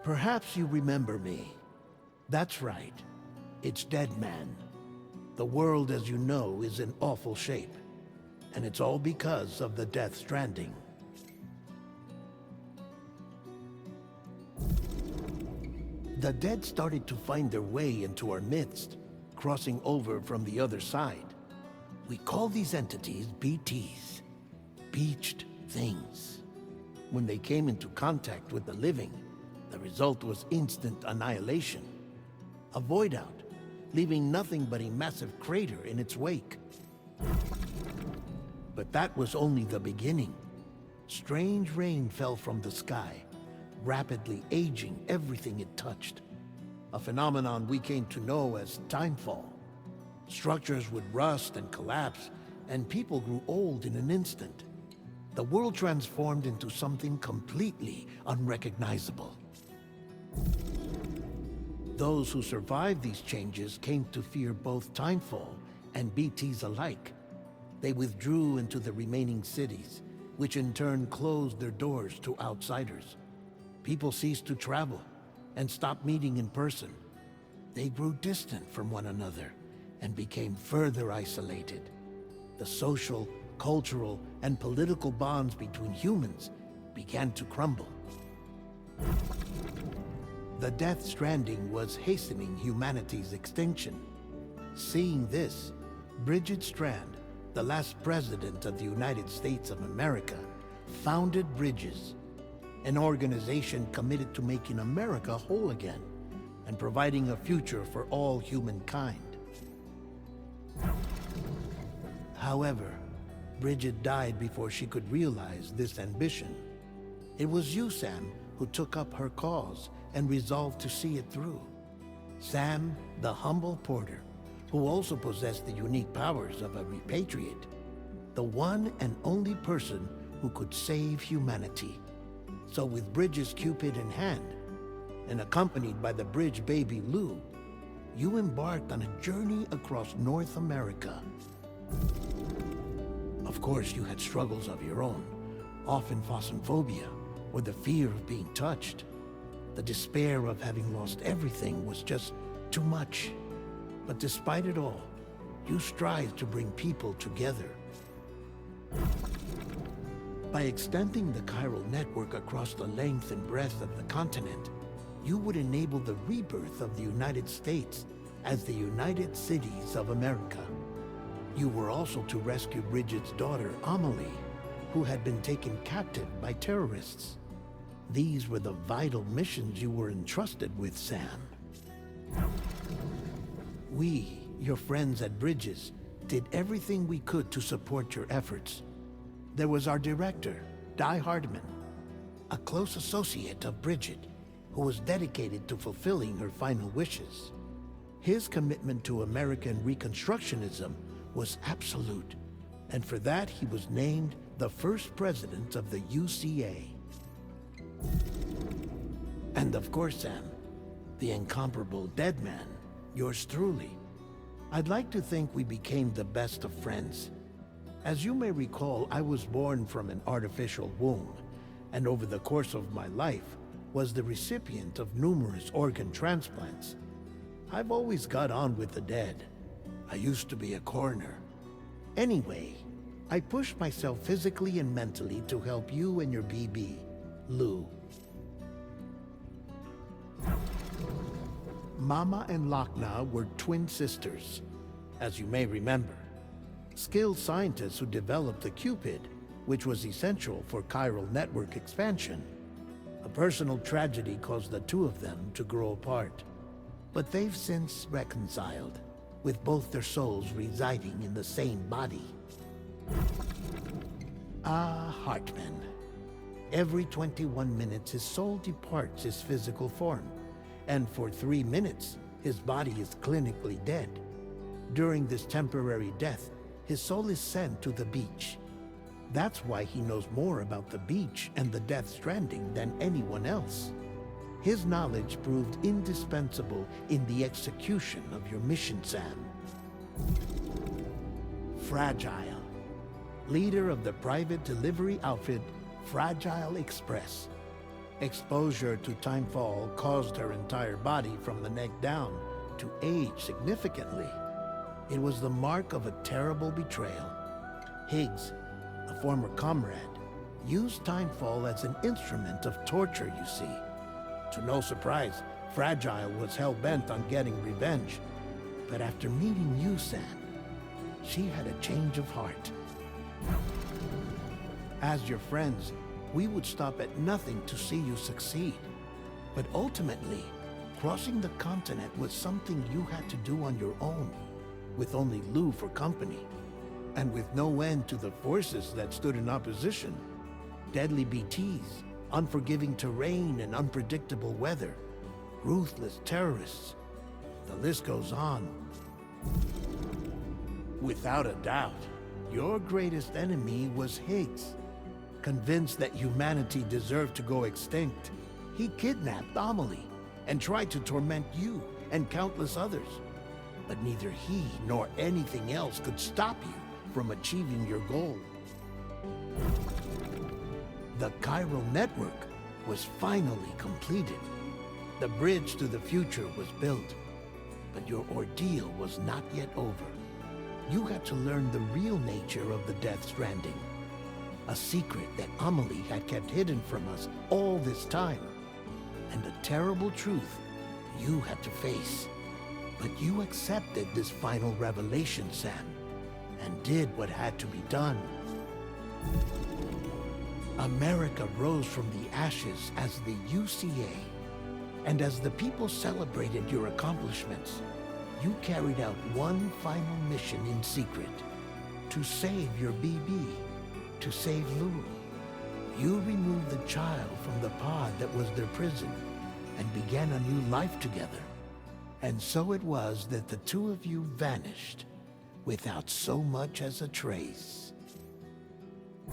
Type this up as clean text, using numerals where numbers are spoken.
Perhaps you remember me. That's right. It's Dead Man. The world, as you know, is in awful shape. And it's all because of the Death Stranding. The dead started to find their way into our midst, crossing over from the other side. We call these entities BTs, Beached Things. When they came into contact with the living, the result was instant annihilation. A void out, leaving nothing but a massive crater in its wake. But that was only the beginning. Strange rain fell from the sky, rapidly aging everything it touched. A phenomenon we came to know as timefall. Structures would rust and collapse, and people grew old in an instant. The world transformed into something completely unrecognizable. Those who survived these changes came to fear both timefall and BTs alike. They withdrew into the remaining cities, which in turn closed their doors to outsiders. People ceased to travel and stopped meeting in person. They grew distant from one another and became further isolated. The social, cultural, and political bonds between humans began to crumble. The Death Stranding was hastening humanity's extinction. Seeing this, Bridget Strand, the last president of the United States of America, founded Bridges, an organization committed to making America whole again and providing a future for all humankind. However, Bridget died before she could realize this ambition. It was you, Sam, who took up her cause and resolved to see it through. Sam, the humble porter, who also possessed the unique powers of a repatriate, the one and only person who could save humanity. So with Bridges' Cupid in hand, and accompanied by the bridge baby Lou, you embarked on a journey across North America. Of course, you had struggles of your own, often phasmophobia, or the fear of being touched. The despair of having lost everything was just too much. But despite it all, you strived to bring people together. By extending the chiral network across the length and breadth of the continent, you would enable the rebirth of the United States as the United Cities of America. You were also to rescue Bridget's daughter, Amelie, who had been taken captive by terrorists. These were the vital missions you were entrusted with, Sam. We, your friends at Bridges, did everything we could to support your efforts. There was our director, Di Hardman, a close associate of Bridget, who was dedicated to fulfilling her final wishes. His commitment to American Reconstructionism was absolute, and for that he was named the first president of the UCA. And of course, Sam, the incomparable Dead Man, yours truly. I'd like to think we became the best of friends. As you may recall, I was born from an artificial womb, and over the course of my life was the recipient of numerous organ transplants. I've always got on with the dead. I used to be a coroner. Anyway, I pushed myself physically and mentally to help you and your BB, Lou. Mama and Lakna were twin sisters, as you may remember. Skilled scientists who developed the Cupid, which was essential for chiral network expansion. A personal tragedy caused the two of them to grow apart. But they've since reconciled, with both their souls residing in the same body. Hartman. Every 21 minutes his soul departs his physical form, and for 3 minutes his body is clinically dead. During this temporary death, his soul is sent to the beach. That's why he knows more about the beach and the Death Stranding than anyone else. His knowledge proved indispensable in the execution of your mission, Sam. Fragile, leader of the private delivery outfit Fragile Express. Exposure to timefall caused her entire body from the neck down to age significantly. It was the mark of a terrible betrayal. Higgs, a former comrade, used timefall as an instrument of torture, you see. To no surprise, Fragile was hell-bent on getting revenge. But after meeting you, Sam, she had a change of heart. As your friends, we would stop at nothing to see you succeed. But ultimately, crossing the continent was something you had to do on your own, with only Lou for company, and with no end to the forces that stood in opposition. Deadly BTs, unforgiving terrain and unpredictable weather, ruthless terrorists. The list goes on. Without a doubt, your greatest enemy was Higgs. Convinced that humanity deserved to go extinct, he kidnapped Amelie and tried to torment you and countless others. But neither he nor anything else could stop you from achieving your goal. The chiral network was finally completed. The bridge to the future was built. But your ordeal was not yet over. You had to learn the real nature of the Death Stranding. A secret that Amelie had kept hidden from us all this time. And a terrible truth you had to face. But you accepted this final revelation, Sam, and did what had to be done. America rose from the ashes as the UCA. And as the people celebrated your accomplishments, you carried out one final mission in secret. To save your BB. To save Lou. You removed the child from the pod that was their prison and began a new life together. And so it was that the two of you vanished without so much as a trace.